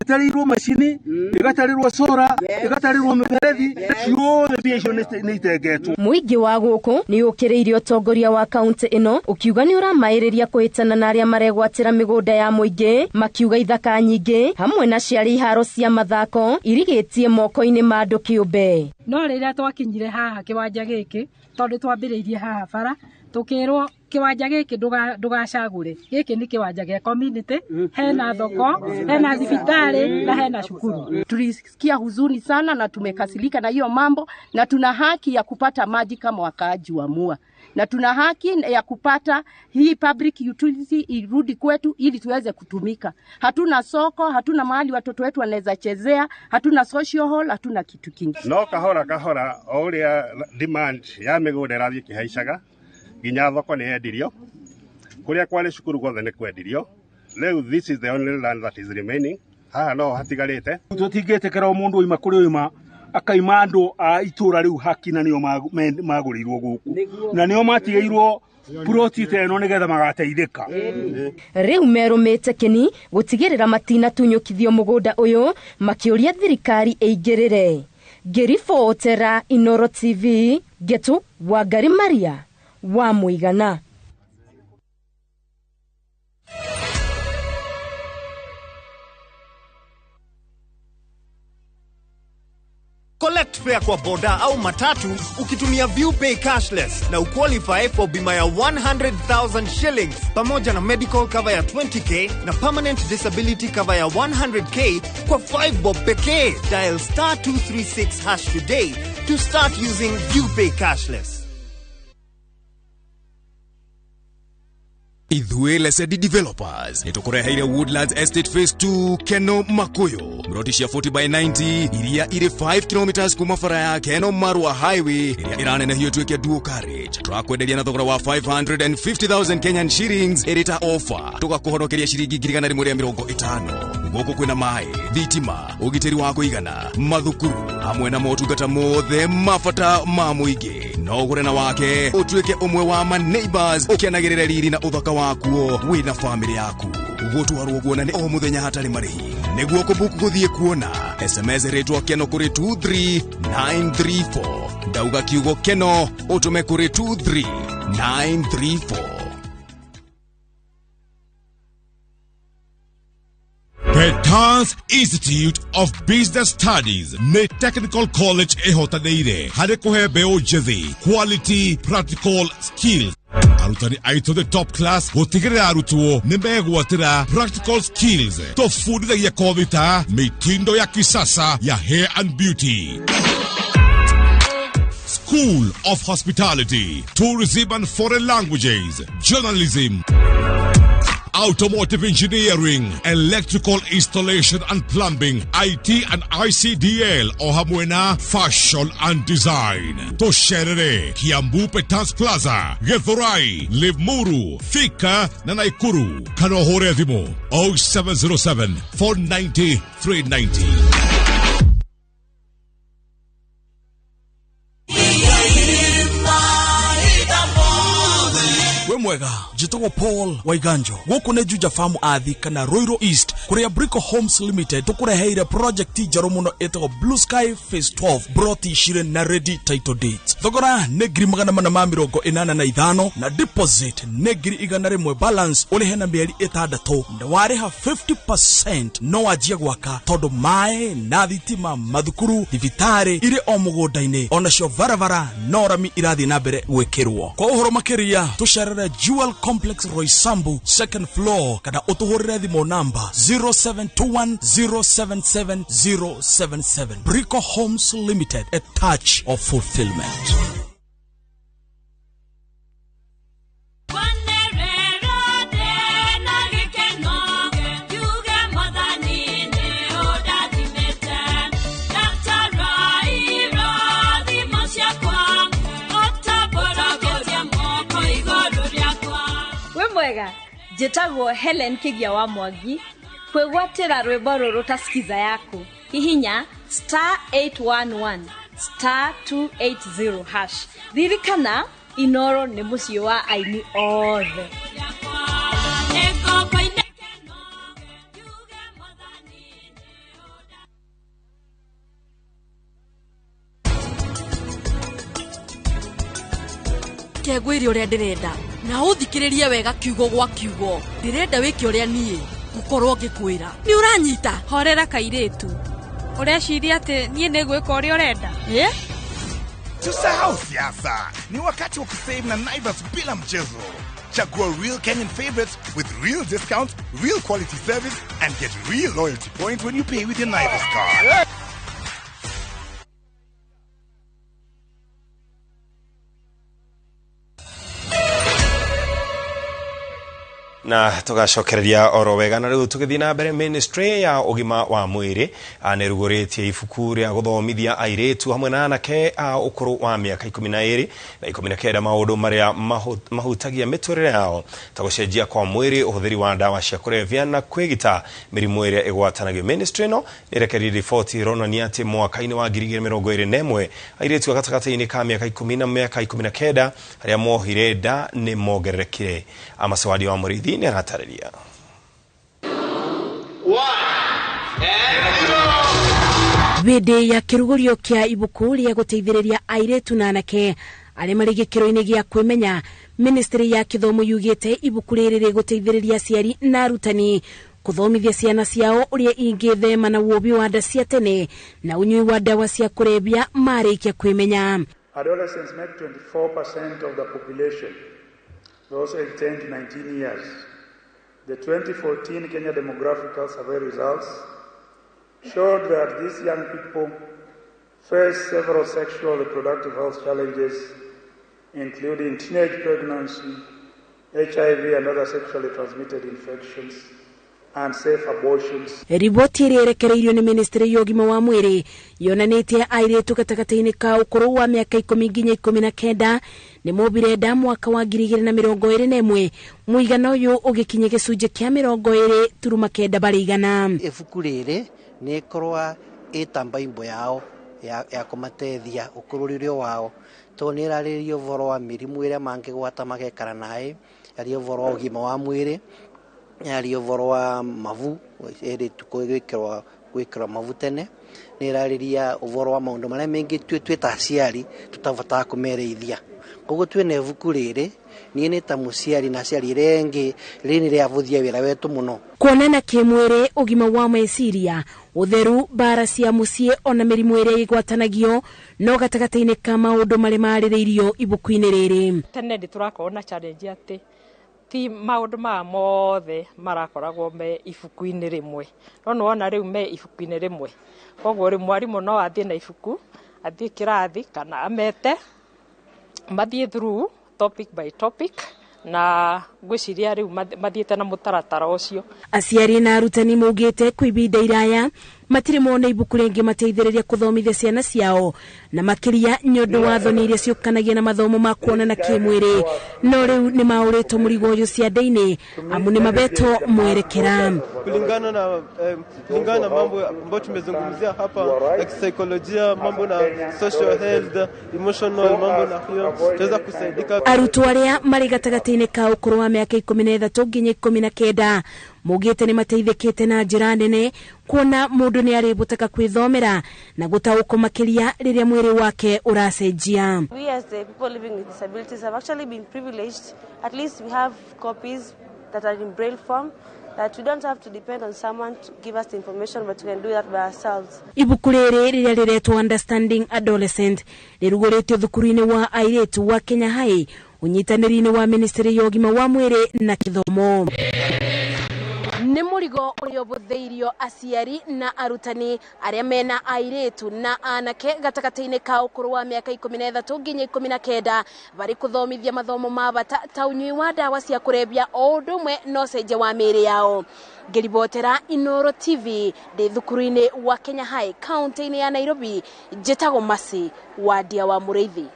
Etarirwo macini, igatarirwo sora, igatarirwo miberethi, ciothe bia icio ni itegetwo. Muingi wa guku ni ukiriire utongoria wa kaunti ino ukiuga ni uramairiria kuhitana na aria maregwatira migunda ya muingi, makiuga ithaka nyingi hamwe na ciari iharo cia mathako irigitie moko-ini ma andu kiumbe. No rĩrĩa twakinyire haha kiwanja gĩkĩ tondu twambĩrĩirie haha bara tukirwo kiwanja gĩkĩ ndugacagure, gĩkĩ ni kiwanja gĩa community, hena thoko, hena thibitari na hena shukuru. Tulisikia huzuni sana na tumekasirika na hiyo mambo, na tuna haki ya kupata maji kama wakaaji wa Mua, na tuna haki ya kupata hii public utility irudi kwetu ili tuweze kutumika. Hatuna soko, hatuna mahali watoto wetu wanaweza chezea, hatuna social hall, hatuna kitu kingi. No kahora oria demand ya migunda rathie kihaicaga ginya thoko ni endirio kuria kwale shukuru gothe ni kwendirio. Leo this is the only land that is remaining. Haha no hatigarite tutingitekera mundu oima kuri oima akaima andu a itura riu hakina nio magurirwo guku na nio matigairwo proti teno nigetha magateithika. Riu merumite kini gutigirira matina tunyukithio mugunda uyu makiuria thirikari eigirire. Ngiribotera Inooro TV, Getu Wangari Maria wa Muigana. Collect fare kwa boda au matatu ukitumia ViewPay cashless na uqualify for bima ya 100,000 shillings pamoja na medical cover ya 20k na permanent disability cover ya 100k kwa 5 bob pekee. Dial *236# today to start using ViewPay cashless. Ithuĩ Lesedi Developers nitukureheire Woodlands Estate Phase 2 Keno Makuyu mrodi cia 40/90 iria iri 5 km kuma bara ya Keno Marua Highway iria iranenehio tuike dual carriage. Twakwenderia na thogora wa 550,000 Kenyan shillings irita offer tugakuhonokeria ciringi 150. Guku kwina mai, thitima, ugitiri wa kuigana, mathukuru hamwe na motungata mothe mafata ma muingi. No gure na wake utuike umwe wa ma neighbors ukianagirira riri na uthaka wakuo wina family yaku. Gutwarwo guona ni o muthenya hatari marihi. Niguo kubuku guthie kuona SMS retwa Keno kuri 23934. Ndauga kiugo Keno utume kuri 23934. Petans Institute of Business Studies ne Technical College ehotaneire hare kuhe beo jethi quality practical skills. Arutani aito the top class gotigirira arutwo nimegwatira practical skills tofundithagia kovita mitindo ya kisasa ya hair and beauty. School of Hospitality, Tourism and Foreign Languages, Journalism, Automotive Engineering, Electrical Installation and Plumbing, IT and ICDL, Ohamwena, Fashion and Design. Tosherere, Kiambu Petans Plaza, Githurai, Limuru, Thika, na Naikuru. Kanohore Dimo, 0707 490 390. Mwega, jitogo Paul Waiganjo. Guku ne Juja Farm athi kana Roiro East kuria Brico Homes Limited tukureheire project jaro muno etago Blue Sky Phase 12 brought shire na ready title date. Thogora ne ngiri 885 na deposit ne ngiri 100 balance ule hena mieri 6 na wareha 50% no wajia gwaka todo mae na thitima mathukuru thibitari ire o mugonda-ini ona cio varavara no rami irathi na mbere gwikirwo. Kwa uhoro makiria tusharere Jewel Complex Roysambu second floor kada utuhorere thimo namba 0721077077. Brico Homes Limited, a touch of fulfillment. Jitagwo Helen Kigia wa Mwangi kwegwatira rwimbo ruru taskiza yako hihinya *811 *280#. Ririkana Inooro ni mucio wa aini othe. reke ngwire uria ndirenda na uthikiririe wega kiugo gwa kiugo ndirenda wiki uria nie gukorwo ngikwira ni uranyita horera kairetu ureciria ati nie nigwika uria urenda Tusahau siasa, ni wakati wa kusave na Naivas bila mchezo. Chagua real Kenyan favorites with real discounts, real quality service, and get real loyalty points when you pay with your Naivas card. Na tugacokereria oro wega na riu tugithii na mbere ministry ya ugima wa mwiri aniruguritie ibuku ria guthomithia airetu hamwe na anake a ukuru wa miaka 12 na 19 maundu maria mahutagia miturire yao ta gucenjia kwa mwiri uhuthiri wa ndawa cia kurevya na kwigita mirimu iria igwatanagio. Ministry no irekeri ripoti ronania ati mwaka-ini wa 2021 airetu gatagati-ini ka miaka 10 na miaka 19 aria mohire nda ni mogererekire. Amaswadi wa Murithi ni anatariria. Bede ya kirugurio kia ibuku ria guteithiriria airetu na anake aria mari gikiro-ini gia kwimenya, ministry ya kithomo yugite ibuku riri riguteithiriria aciari na arutani kuthomithia ciana ciao uria ingithema na wobi wa nda cia tene na unyui wa ndawa cia kurebia marikia kwimenya. Adolescents make 24% of the population, those aged 10 to 19 years. The 2014 Kenya Demographical Survey results showed that these young people face several sexual reproductive health challenges, including teenage pregnancy, HIV and other sexually transmitted infections, and safe abortions. Riboti irekereirio ni ministry ya ugima wa mwiri yonanitie airetu gatagati-ini ka ukuru wa miaka 10 nginya 19 ni mobire nda mwaka wa 2021, muigana uyu ugikinye gicunje kia 20.9 bari igana. Ibuku riri ni korwa itamba imbo yao ya kumatethia ukururirio wao to ni raririo voro wa mirimu iria mangigwata magekara nae, ari voro wa ugima wa mwiri, ari voro wa mavu eri tukogwikirwa mavu tene, ni rariria uvoro wa maundu maria mengi twita aciari tutavata kumereithia. Koguo twene ibuku riri ni ni ta muciari na aciari rengi rini ria vuthia wira wetu muno. Kuonana kimwiri, ugima wa meciria, utheru, bara cia mucii ona mirimu iria igwatanagio no gatagati-ini ka maundu mari maririirio ibuku-ini riri. Tene ndi turakorwo challenge ati ti maundu ma mothe marakoragwo me ibuku-ini rimwe, no wona riu me ibuku-ini rimwe. Koguo ri mwarimu no athie na ibuku, athie kirathi kana amete mathie through topic by topic na gwiciria riu mathiete na mutaratara ucio. Aciari na arutani mugite kwibinda iraya matire mona ibuku ringi mateithiriria kuthomithia ciana ciao na makiria nyondo wa thoni iria ciukanagia na mathomo ma kuonana kimwiri, no riu ni maurito murigo uyu cianda-ini amu ni mabeto mwerekera. Kulingana na mambo ambayo tumezungumzia hapa ya kisaikolojia, mambo na social health, emotional, mambo na hiyo tutaweza kusaidika. Arutwo aria mari gatagati-ini ka ukuru wa miaka 13 nginya 19 mugite ni mateithikite na njira nene kuona mundu ni aributaka kwithomera na gutauko makiria riria mwiri wake uracenjia. We as the people living with disabilities have actually been privileged. At least we have copies that are in braille form, that we don't have to depend on someone to give us the information, but we can do that by ourselves. Ibuku riri riria riretwo Understanding Adolescent riruguritio thukuru-ini wa airetu wa Kenya High unyitaniri-ini wa ministry ya ugima wa mwiri na kithomo. Ni murigo urio butheirio aciari na arutani aria mena airetu na anake gatagati-ini ka ukuru wa miaka 13 nginya 19 bari kuthomithia mathomo ma bata ta unyui wa ndawa cia kurebia o ndumwe no cenje wa miri yao. Ngiribotera Inooro TV de thukuru-ini wa Kenya High county-ini ya Nairobi, Jetago Masi wa Dia wa Murithi.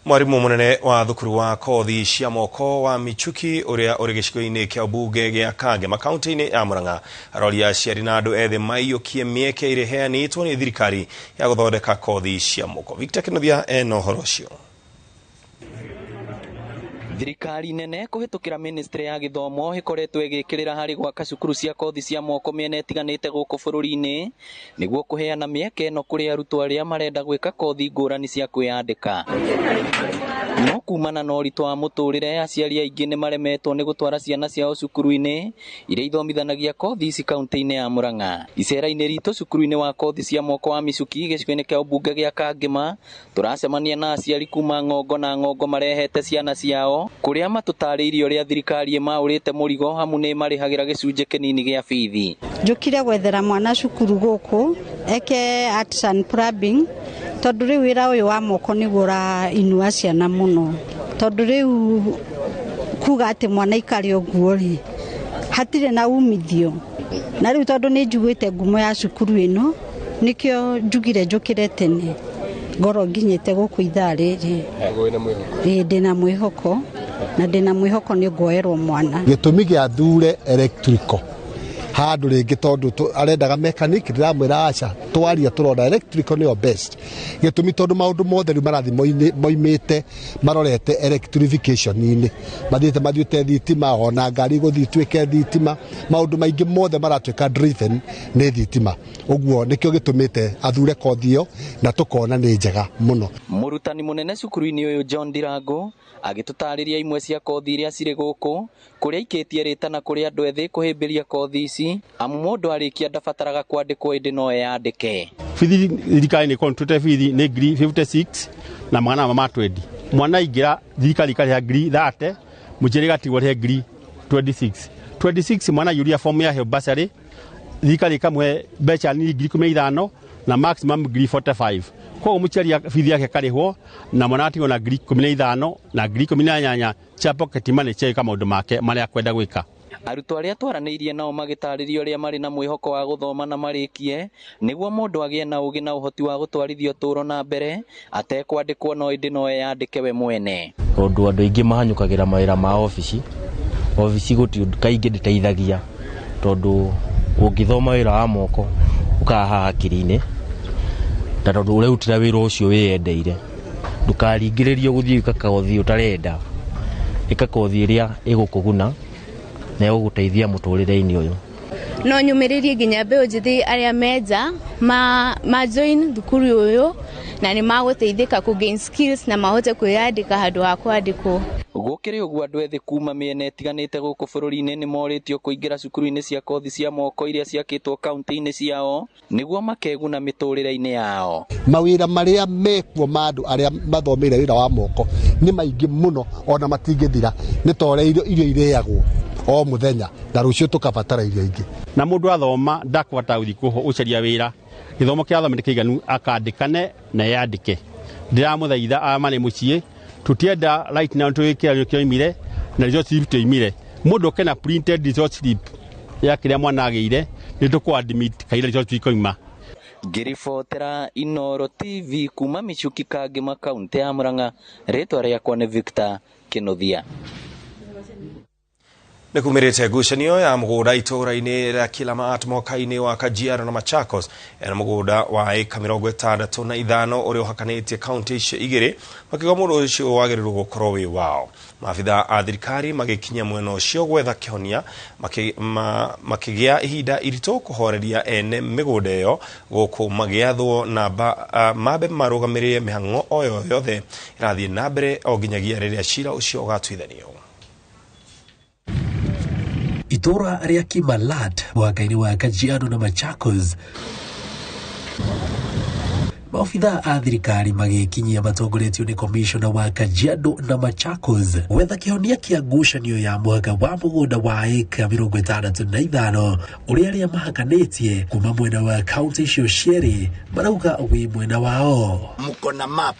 Mwarimu munene wa thukuru wa kothi cia moko wa Michuki uria uri gicigo-ini kia bunge gia Kangema kaunti-ini ya Murang'a aroria aciari na andu ethe maiyukie mieke iri heanitwo ni thirikari ya guthondeka kothi cia moko. Victor Kinothia eno horo ucio. Thirikari nene kuhitukira ministry ya githomo ikoretwo igikirira hari gwaka cukuru cia kothi cia moko miena itiganite guku bururi-ini niguo kuheana mieke no kuri arutwo aria marenda gwika kothi ngurani cia kwiyandika. No kumana na ũritũ wa mũtũrĩre aciari aingĩ nĩ maremetwo nĩ gũtwara ciana ciao cukuru-inĩ iria ithomithanagia kothi ici kaunti-inĩ ya Murang'a. Icera-inĩ ritũ cukuru-inĩ wa kothi cia moko wa Micuki gĩcigo-inĩ kĩa ũmbunge gĩa Kangema tũracemania na aciari kuma Ng'ongo na Ng'ongo marehete ciana ciao kũrĩa matũtarĩirie ũrĩa thirikari ĩmaũrĩte mũrigo hamu nĩ marĩhagĩra gĩcunjĩ kĩnini gĩa bithi. Njũkire gwethera mwana cukuru gũkũ eke arts and plumbing tondu riu wira uyu wa moko niguo urainua ciana muno tondu riu kuga ati mwana ikari oguo ri hatire na umithio na riu tondu ni njugite ngumo ya cukuru ino nikio njugire njukire tene ngoro nginyite guku ithaa riri ndina mwihoko na ndina mwihoko ni ngoerwo mwana gitumi gia thure electrical handu ringi tondu arendaga mechanic ndiramwira acha twaria turona electrical niyo best gitumi tondu maundu mothe marathi moimite marorete electrification-ini mathiite thitima ona ngari guthi twike thitima maundu maingi mothe maratwika driven ni thitima uguo nikio gitumite athure kothi iyo na tukona ni njega muno. Murutani munene cukuru-ini uyu John Dirango agitutariria imwe cia kothi iria ciri guku kuria ikitie ritana kuria andu ethi kuhimbiria kothi ici amu mundu arikia ndabataraga kwandikwo indi no eyandike. Bithi thirikari ni kontute bithi ni ngiri 56 na magana ma 20 mwana ingira thirikari kari ngiri 30 mujeri gatigwo ri ngiri 26 mwana yuria form ya he basari thirikari kamwe becha ni ngiri 15 na maximum ngiri 45 kwa mucheri bithi yake karihwo na mwana atigwo na ngiri 15 na ngiri 18 cha pocket money cheka maundu make maria kwenda gwika. Arutwo aria twaranĩirie nao magĩtarĩria ũrĩa marĩ na mwĩhoko wa gũthoma na marĩkie nĩguo mũndũ agĩe na ũgĩ na ũhoti wa gũtwarithia ũtũũro na mbere atekwandĩkwo no ĩndĩ no eyandĩke we mwene. Tondũ andũ aingĩ mahanyũkagĩra mawĩra ma ofici gũtirĩ kaingĩ ndĩteithagia tondũ ũngĩthoma wĩra wa moko ũkaha hakiri-inĩ ta tondũ ũrerutĩra wĩra ũcio wĩyendeire ndũkaringĩrĩrio gũthiĩ gwĩka kothi ũtarenda ĩka kothi ĩrĩa ĩgũkũguna na gũgũteithia mũtũrĩre-inĩ ũyũ. No nyũmĩrĩrie nginya mbeũ njĩthĩ arĩa menja ma join thukuru ũyũ na nĩ magũteithĩka ku gain skills na mahote kwĩyandĩka handũ ha kwandĩkwo. Gũkĩrĩ ũguo andũ ethĩ kuma mĩena ĩtiganĩte gũkũ bũrũri-inĩ nĩ morĩtio kũingĩra cukuru-inĩ cia kothi cia moko iria ciakĩtwo kaunti-inĩ ciao nĩguo makeguna mĩtũrĩre-inĩ yao. Mawĩra marĩa mekuo ma andũ arĩa mathomeire wĩra wa moko nĩ maingĩ mũno ona matingĩthira nĩ tore irio irĩagwo o muthenya na rucio tukabatara irio ingĩ na mundu athoma ndakubata guthi ucaria wira githomo kia thomete kiganu akandikane na yandike ndiramuthaitha amane mucie tutienda right now twikira kioimire na result slip toimire mundu kena printed result slip ya kiria mwana agire ni tukwadmit kaira result twikoima. Ngiribotera Inooro TV kuma Micuki Kangema kaunti ya Murang'a ritwa riakwa ni Victor Kinothia. Nikumirite ngucanio ya mugunda itura-ini ria Kilamaat mwaka-ini wa Kajiado na Machakos ena mugunda wa eka 65 uria uhakanitie kaunti icio igiri makiuga mundu ucio wagiriirwo gukorwo wi wao. Maabitha a thirikari magikinya mwena ucio gwetha kihonia makigia ihinda iritu kuhoreria ene migunda iyo guku magiathwo na mabe marugamirire mihang'o o yothe irathie na mbere o nginyagia riria cira ucio ugatuithanio. Itora ria Kimalat mwaka-ini wa Kajiado na Machakos maofitha a thirikari magikinyia matongoretio ni komishona wa Kajiado na Machakos gwetha kihonia kia ngucanio ya mwaka wa mugunda wa eka 65 uria aria mahakanitie kuma mwena wa kaunti icio cierĩ marauga wi mwena wao. Mko na map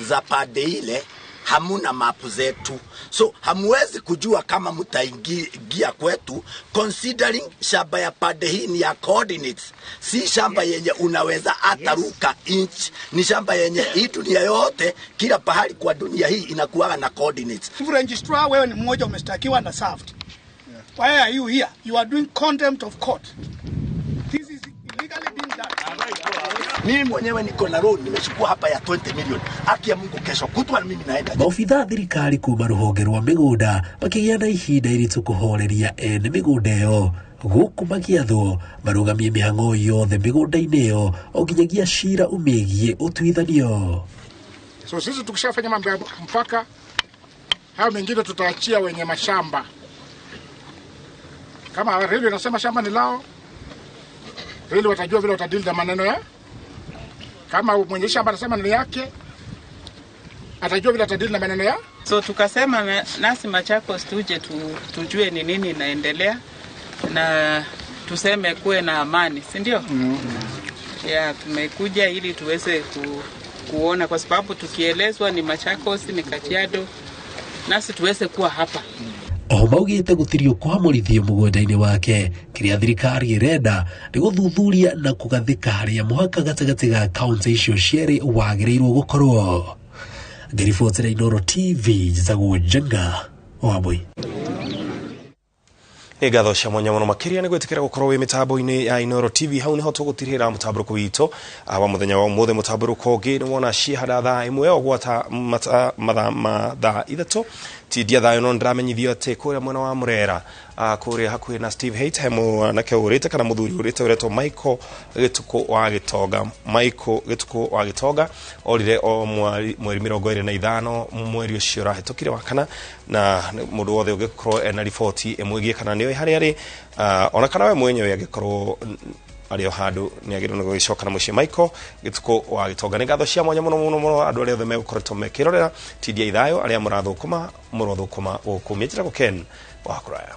za pande ile, hamuna mapu zetu, so hamwezi kujua kama mtaingia kwetu considering shamba ya pande hii ni ya coordinates, si shamba yenye unaweza ataruka inch, ni shamba yenye hii dunia yote kila pahali kwa dunia hii inakuwa na coordinates. Registrar, wewe ni mmoja umeshtakiwa na served. Why are you here? You are doing contempt of court. This is illegally being done. Mimi mwenyewe niko na loan nimechukua hapa ya 20 million. Haki ya Mungu kesho kutwa mimi naenda. Maofitha thirikari kuma ruhonge rwa migunda makigia na ihinda iritu kuhoreria ene migunda iyo guku magiathwo marugamie mihango yothe migunda-ini iyo onginyagia shira umegie utuithanio. So sisi tukishafanya mambo ya mpaka, hao mengine tutaachia wenye mashamba. Kama reli nasema shamba ni lao, reli watajua vile watadili na maneno ya. Kama mwenye shamba anasema ni yake, atajua vile atadili na maneno ya. So tukasema nasi Machakos tuje tujue ni nini inaendelea na tuseme kuwe na amani, si ndio? Ya tumekuja ili tuweze kuona, kwa sababu tukielezwa ni Machakos ni Kajiado, nasi tuweze kuwa hapa. Maugite gutirio kwamurithio mugunda-ini wake kiria thirikari irenda ni guthuthuria na kugathika haria muhaka gatagati ga kaunti icio cieri wagirirwo gukorwo. Ngiribotera Inooro TV Zago Jenga Wabui. Ngatho cia mwanya muno makiria ni gwetikira gukorwo wi mitambo-ini ya Inooro TV. Hau niho tugutirira mutamburuko wito wa muthenya wa muthe. Mutamburuko ungi ni wona cihara thaa imwe ogwata mathaa ithatu tidia thayo no ndiramenyithio ati kuria mwena wa Murera kuria hakuhi na Steve Hate hemo na keurite kana muthuri urite ureto Michael Gituko wa Gitoga orire o mweri 25 mweri ucio rahitukire wakana na mundu wothe ugikorwo ena riboti emwegie kana niyo hari ari ona kana we mwenyewe agikorwo ari o handu ni agirwo no gucoka na mucie Michael Gituko wa Gitoga. Ni ngatho cia mwanya muno andu ari othe megukoretwo mekirorera tidia ithayo aria murathukuma gukumia guken wa kuraya.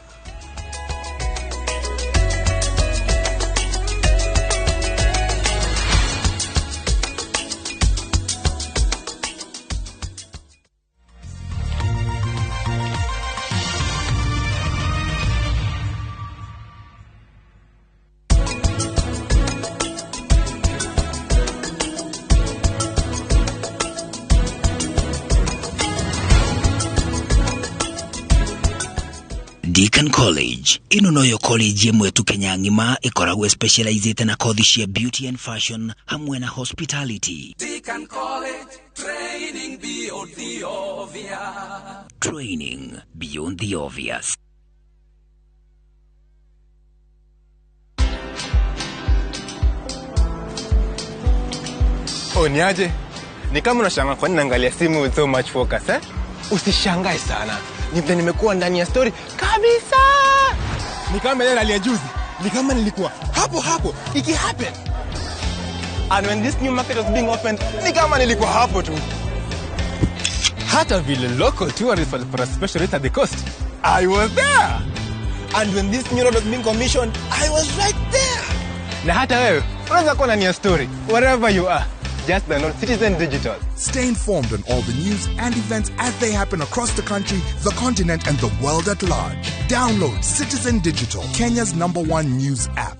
Deakin College, Inooro College yemwetu Kenya ngima ikoragwo specialized na kothi cia beauty and fashion hamwe na hospitality. Deakin College, training beyond the obvious. Training beyond the obvious. Niaje? Ni kama unashangaa kwa nini naangalia simu with so much focus, eh? Usishangae sana. Nivyo nimekuwa ndani ya story kabisa. Ni kama ile ya juzi. Ni kama nilikuwa hapo iki happen. And when this new market was being opened, ni kama nilikuwa hapo tu. Hata vile local tourists for a special rate at the coast, I was there. And when this new road was being commissioned, I was right there. Na hata wewe unaweza kuwa ndani ya story wherever you are. Just download Citizen Digital. Stay informed on all the news and events as they happen across the country, the continent, and the world at large. Download Citizen Digital, Kenya's #1 news app.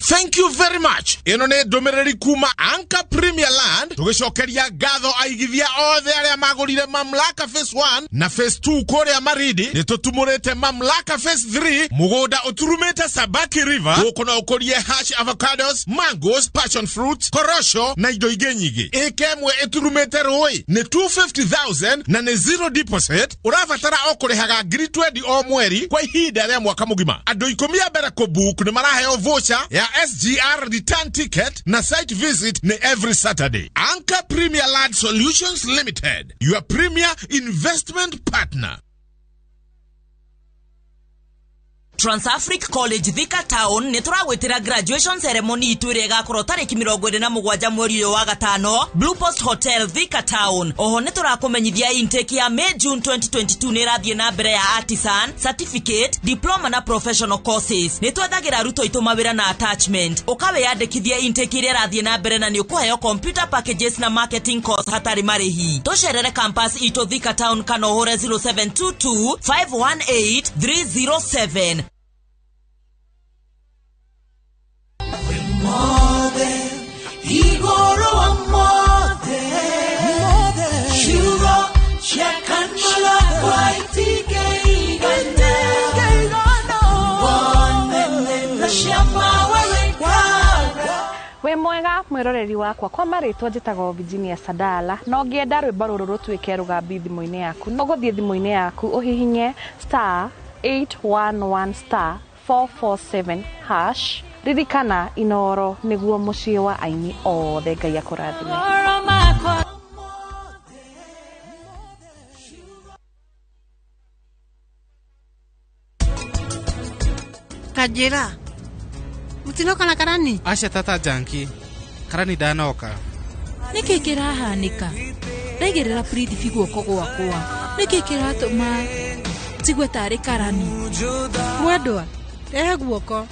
Thank you very much. Ino ne domereri kuma Anka Premier Land. Tugishokeria gatho aigithia othe aria magurire Mamlaka Phase 1 na Phase 2 kuria Maridi. Nitutumurite Mamlaka Phase 3 mugunda uturumite Sabaki River. Ukona ukorie hash avocados, mangoes, passion fruits, korosho na indo ingi nyingi. Ikemwe iturumite roi ni 250,000 na ni zero deposit. Urabatara okurihaga ngiri 20 o mweri kwa ihinda ria mwaka mugima. Andu 10 mbere kubook ni maraheo voucher ya SGR return ticket na site visit ni every Saturday. Anka Premier Land Solutions Limited, your premier investment partner. Transafric College Thika Town nituragwitira graduation ceremony itwire gakorwo tariki 27 mweri wa gatano Blue Post Hotel Thika Town. Oho niturakumenyithia intake ya May June 2022 nirathie na mbere ya artisan, certificate, diploma na professional courses. Nitwethagira ruto itu mawira na attachment. Ukawe yandikithia intake ire rathie na mbere na ni ukuheo computer packages na marketing course hatari marihi. Tosherere campus ito Thika Town kanohore 0722 518 307. Inooro amode Shuro Chekanala Kwaiti Geigana One and the Shama we mwega mwiroreri wakwa kwa maritwa njitagwo Virginia Sadala no ngienda rwimbo ruru rutwike rugambi thimo-ini yaku no guthie thimo-ini yaku uhihinye *811*447# ririkana Inooro niguo mucii wa aini othe. Ngai akurathime. Kajira mutinoka na karani Asha tata janki karani danoka niki kirahanika regerera pridi figu kogo wakwa niki kiratuma tigwe tari karani mwendwa rehe guoko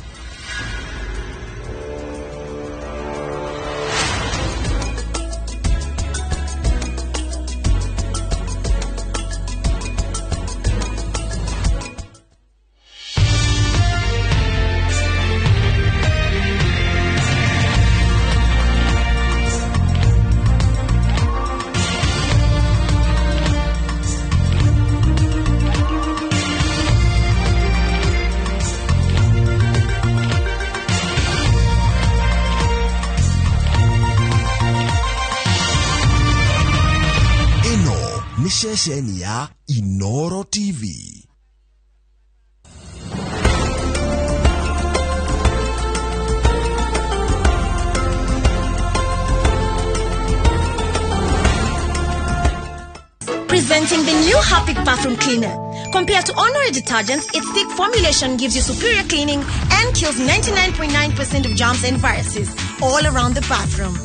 Shesheni ya Inooro TV. Presenting the new Harpic bathroom cleaner. Compared to ordinary detergents, its thick formulation gives you superior cleaning and kills 99.9% of germs and viruses all around the bathroom.